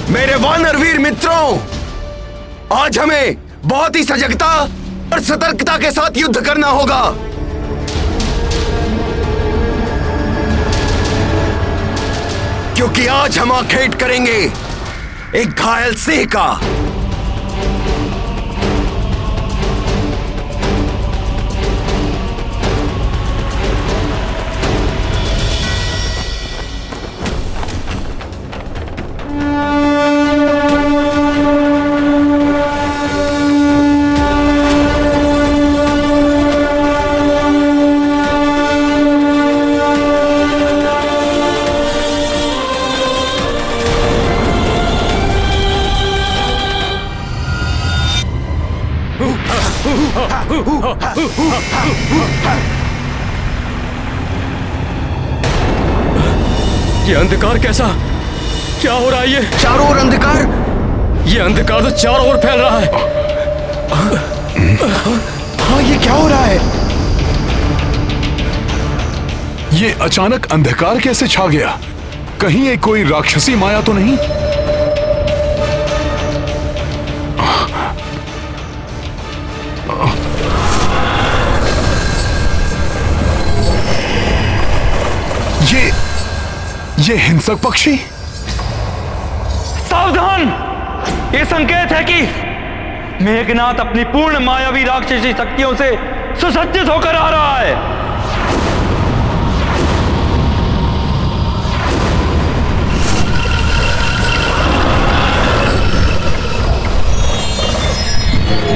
मेरे वानरवीर मित्रों, आज हमें बहुत ही सजगता और सतर्कता के साथ युद्ध करना होगा। क्योंकि आज हम आखेट करेंगे एक घायल सिंह का। ये अंधकार कैसा? क्या हो रहा है? ये चारों ओर अंधकार। ये अंधकार तो चारों ओर फैल रहा है। हाँ, ये क्या हो रहा है? ये अचानक अंधकार कैसे छा गया? कहीं ये कोई राक्षसी माया तो नहीं? ये हिंसक पक्षी? सावधान! ये संकेत है कि मेघनाथ अपनी पूर्ण मायावी राक्षसी शक्तियों से सुसज्जित होकर आ रहा है।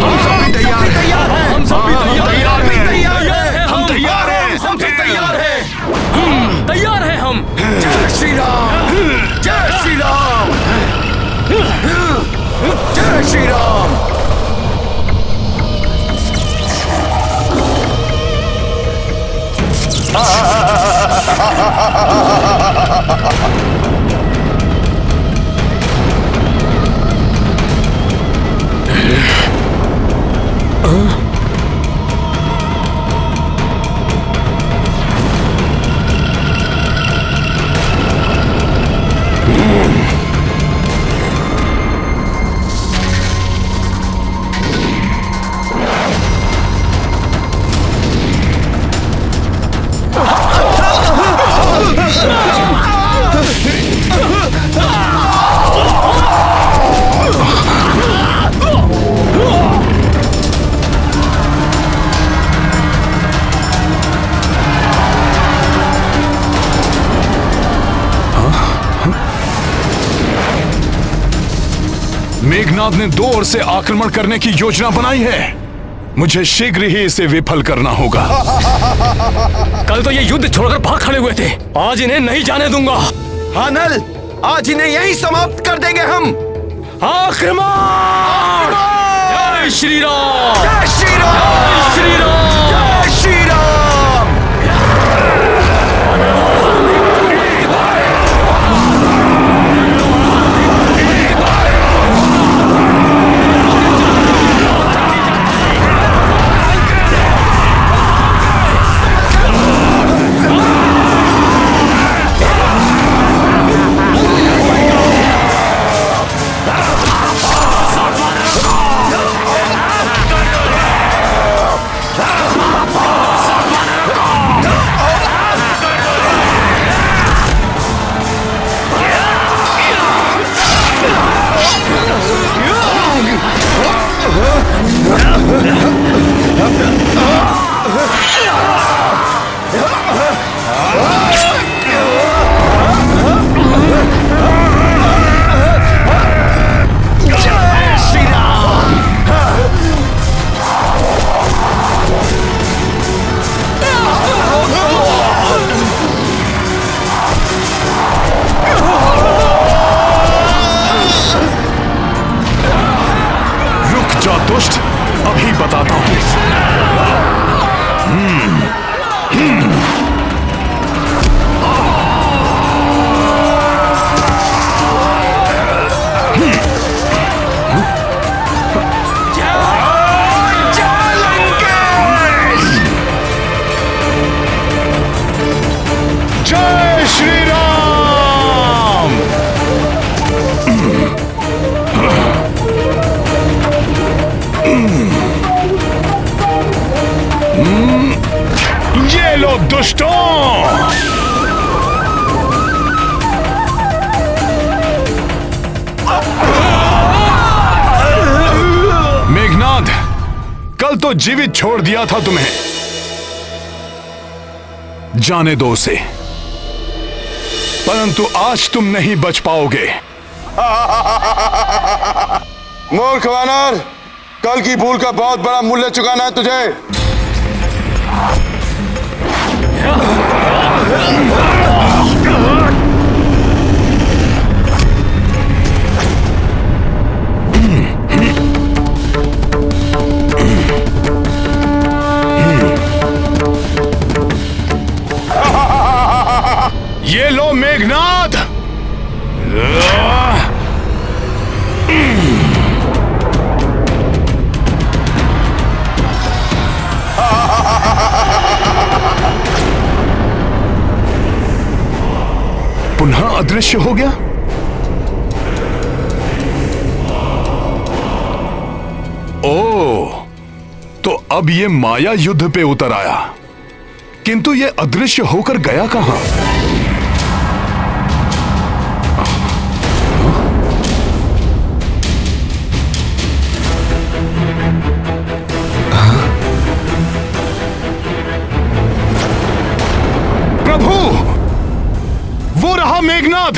हम सब भी तैयार हैं। हम सब भी तैयार हैं। हम तैयार हैं। हम सब तैयार हैं। तैयार हैं हम। जय श्री राम। जय श्री राम। जय श्री राम। मेघनाथ ने दो ओर से आक्रमण करने की योजना बनाई है। मुझे शीघ्र ही इसे विफल करना होगा। कल तो ये युद्ध छोड़कर भाग खड़े हुए थे, आज इन्हें नहीं जाने दूंगा। हाँ नल, आज इन्हें यहीं समाप्त कर देंगे हम। आक्रमण! जय श्री राम! जय श्री राम। जय श्री राम! जय श्री राम। दुष्ट, अभी बताता हूं। जय श्री राम। दुष्टों! मेघनाद, कल तो जीवित छोड़ दिया था तुम्हें। जाने दो उसे, परंतु आज तुम नहीं बच पाओगे। मूर्ख वानर, कल की भूल का बहुत बड़ा मूल्य चुकाना है तुझे। ये लो मेघनाद। पुनः अदृश्य हो गया। ओह, तो अब ये माया युद्ध पे उतर आया, किंतु ये अदृश्य होकर गया कहां? वो रहा मेघनाद,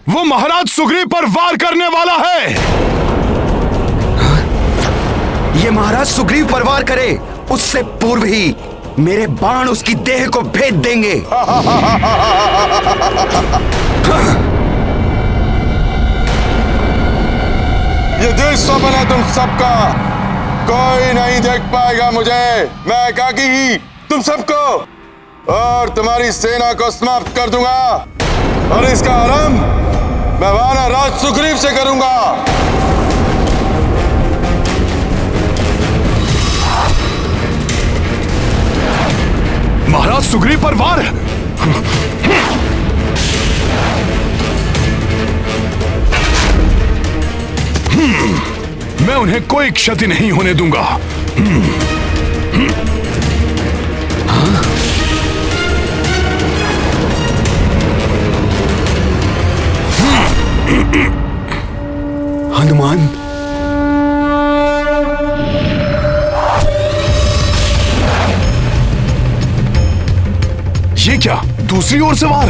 वो महाराज सुग्रीव पर वार करने वाला है। ये महाराज सुग्रीव पर वार करे उससे पूर्व ही मेरे बाण उसकी देह को भेद देंगे। ये दिल स्वप्न है तुम सबका, कोई नहीं देख पाएगा मुझे। मैं एकाकी ही तुम सबको और तुम्हारी सेना को समाप्त कर दूंगा, और इसका आरंभ मैं वानर राज सुग्रीव से करूंगा। महाराज सुग्रीव पर वार। मैं उन्हें कोई क्षति नहीं होने दूंगा। हनुमान, ये क्या, दूसरी ओर से वार?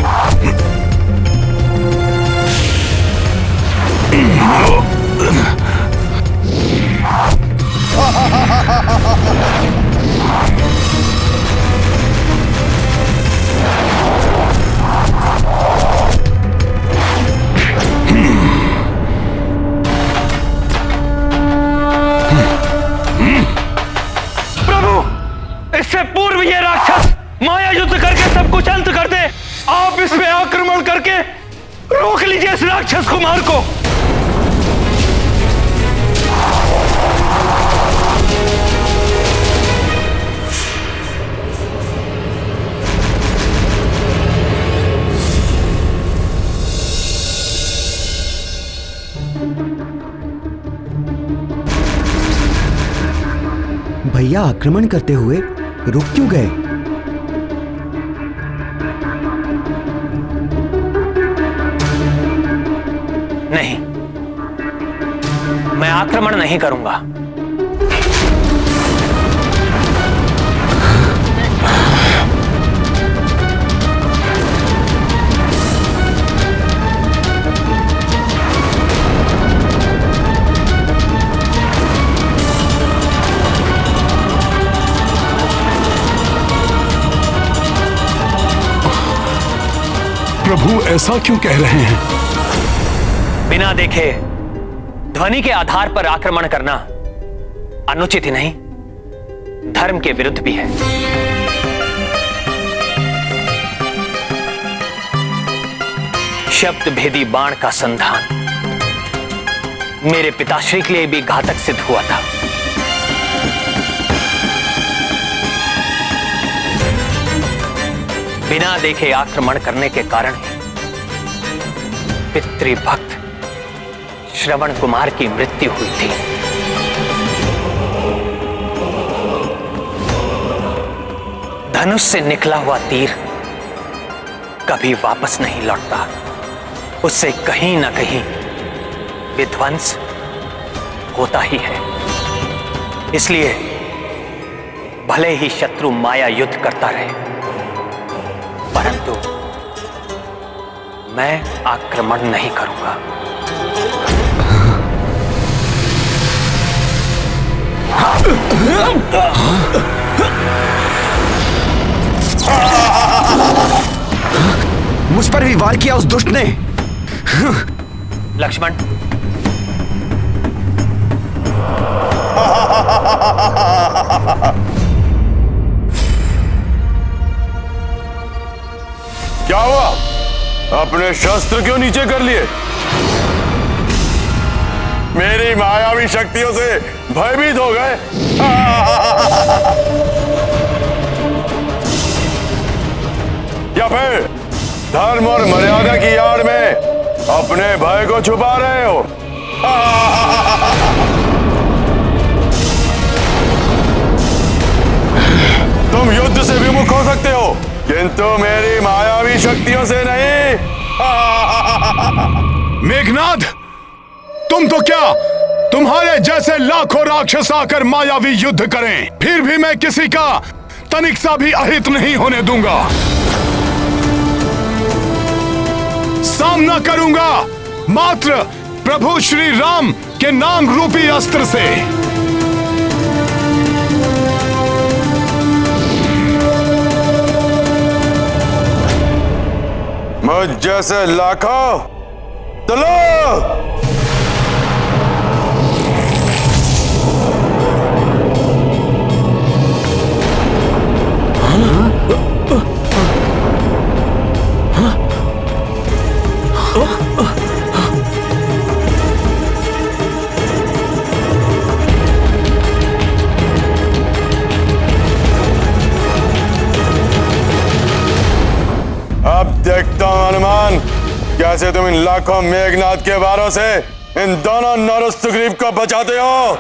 इससे पूर्व ये राक्षस माया युद्ध करके सब कुछ अंत कर दे। आप इस पे आक्रमण करके रोक लीजिए इस राक्षस कुमार को। भैया आक्रमण करते हुए रुक क्यों गए? नहीं, मैं आक्रमण नहीं करूंगा। प्रभु ऐसा क्यों कह रहे हैं? बिना देखे ध्वनि के आधार पर आक्रमण करना अनुचित ही नहीं, धर्म के विरुद्ध भी है। शब्द भेदी बाण का संधान मेरे पिताश्री के लिए भी घातक सिद्ध हुआ था। बिना देखे आक्रमण करने के कारण पितृभक्त श्रवण कुमार की मृत्यु हुई थी। धनुष से निकला हुआ तीर कभी वापस नहीं लौटता। उससे कहीं ना कहीं विध्वंस होता ही है। इसलिए भले ही शत्रु माया युद्ध करता रहे, परंतु मैं आक्रमण नहीं करूंगा। मुझ पर भी वार किया उस दुष्ट ने। लक्ष्मण, क्या हुआ? अपने शस्त्र क्यों नीचे कर लिए? मेरी मायावी शक्तियों से भयभीत हो गए? या फिर धर्म और मर्यादा की आड़ में अपने भय को छुपा रहे हो? तुम युद्ध से विमुख हो सकते हो, किंतु मेरी मायावी शक्तियों से नहीं। मेघनाद, तुम तो क्या, तुम्हारे जैसे लाखों राक्षस आकर मायावी युद्ध करें, फिर भी मैं किसी का तनिक सा भी अहित नहीं होने दूंगा। सामना करूंगा मात्र प्रभु श्री राम के नाम रूपी अस्त्र से। मुझ जैसे लाखों, चलो। अब देखता हूं हनुमान, कैसे तुम इन लाखों मेघनाद के वारों से इन दोनों नर सुग्रीव को बचाते हो।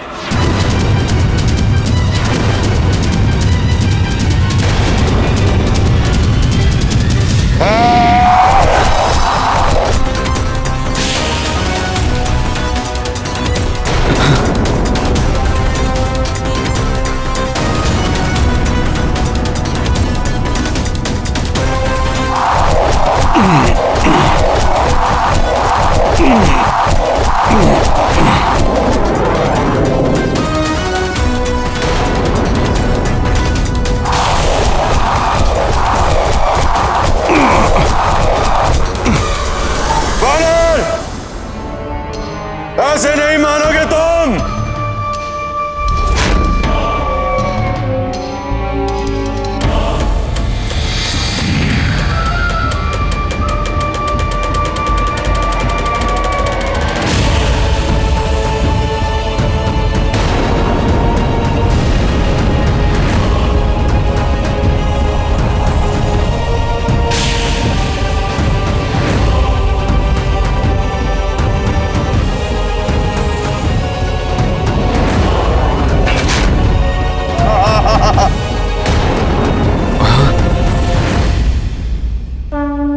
ऐसे नहीं मानोगे तुम।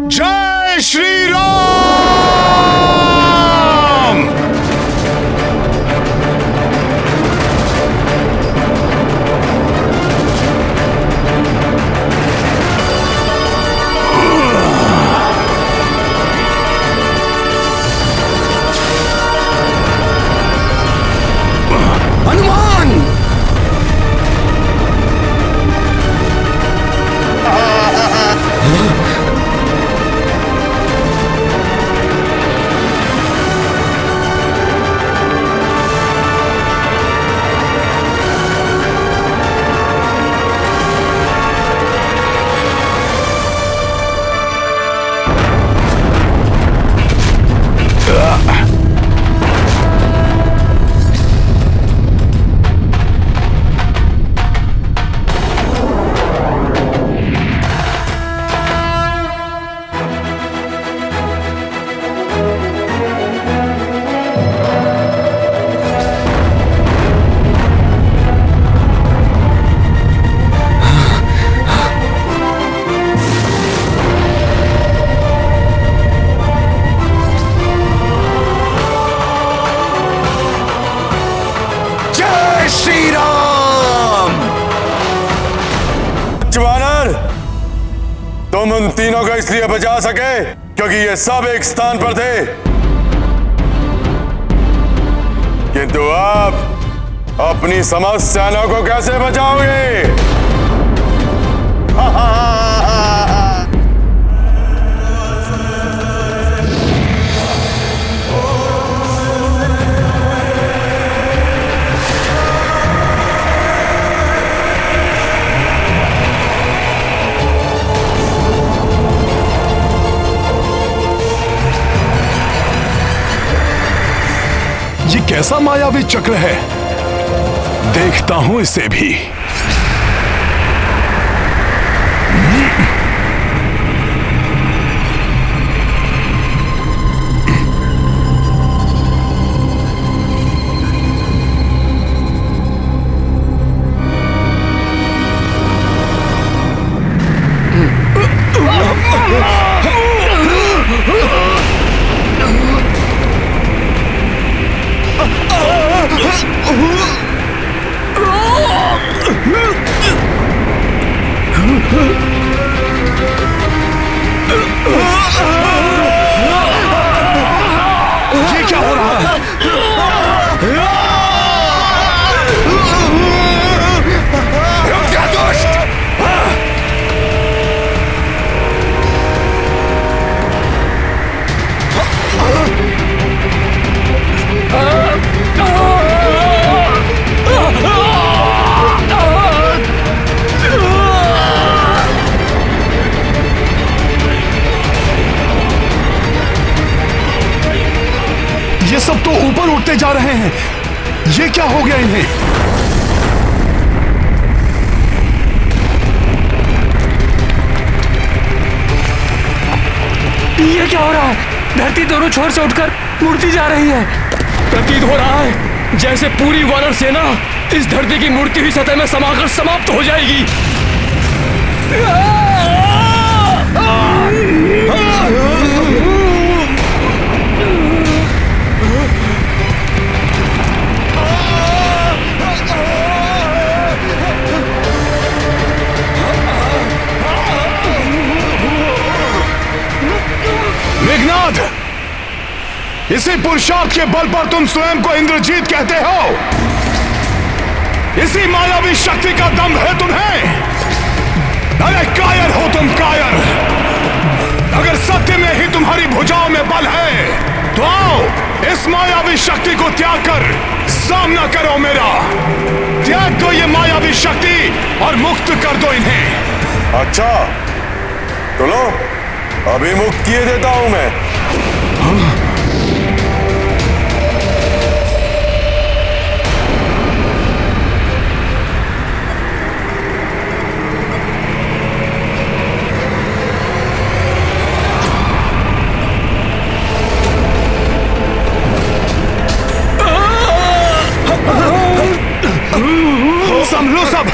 जय श्री राम। हनुमान, तुम उन तीनों को इसलिए बचा सके क्योंकि ये सब एक स्थान पर थे, किंतु आप अपनी समस्त सेना को कैसे बचाओगे? ये कैसा मायावी चक्र है? देखता हूं इसे भी। ये क्या हो रहा है? रुक जा दुष्ट! ये सब तो ऊपर उठते जा रहे हैं। ये क्या हो गया इन्हें? ये क्या हो रहा है? धरती दोनों छोर से उठकर मुड़ती जा रही है। प्रतीत हो रहा है जैसे पूरी वानर सेना इस धरती की मुड़ती हुई सतह में समाकर समाप्त हो जाएगी। मेघनाद, इसी पुरुषार्थ के बल पर तुम स्वयं को इंद्रजीत कहते हो। इसी मायावी शक्ति का दम है तुम्हें। अरे कायर हो तुम, कायर। अगर सत्य में ही तुम्हारी भुजाओं में बल है तो आओ इस मायावी शक्ति को त्याग कर सामना करो मेरा। त्याग दो ये मायावी शक्ति और मुक्त कर दो इन्हें। अच्छा तो लो, अभी मुक्त किए देता हूं मैं। संभलो सब।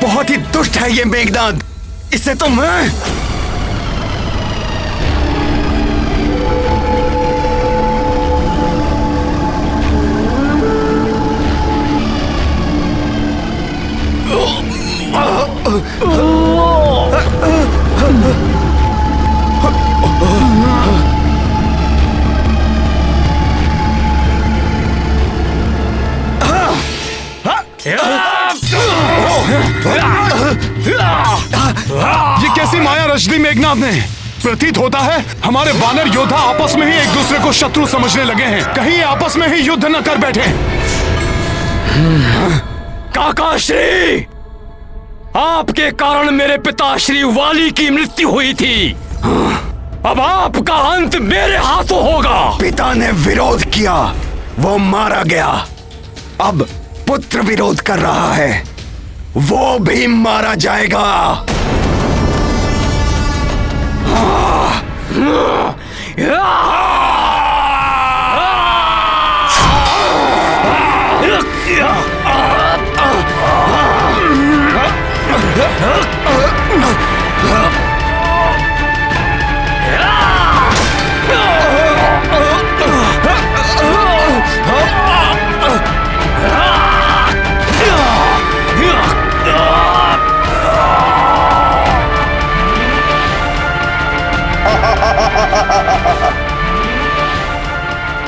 बहुत ही दुष्ट है ये मेघनाद। इसे तो मैं ये कैसी माया रच दी मेघनाद ने? प्रतीत होता है हमारे वानर योद्धा आपस में ही एक दूसरे को शत्रु समझने लगे हैं। कहीं आपस में ही युद्ध न कर बैठे। काका श्री, आपके कारण मेरे पिता श्री वाली की मृत्यु हुई थी। अब आपका अंत मेरे हाथों होगा। पिता ने विरोध किया, वो मारा गया। अब पुत्र विरोध कर रहा है, वो भी मारा जाएगा।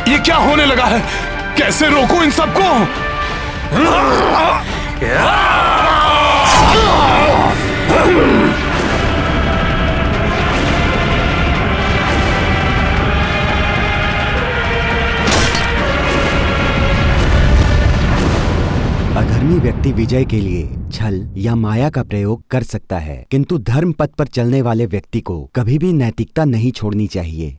ये क्या होने लगा है? कैसे रोकूं इन सबको? अधर्मी व्यक्ति विजय के लिए छल या माया का प्रयोग कर सकता है, किंतु धर्म पथ पर चलने वाले व्यक्ति को कभी भी नैतिकता नहीं छोड़नी चाहिए।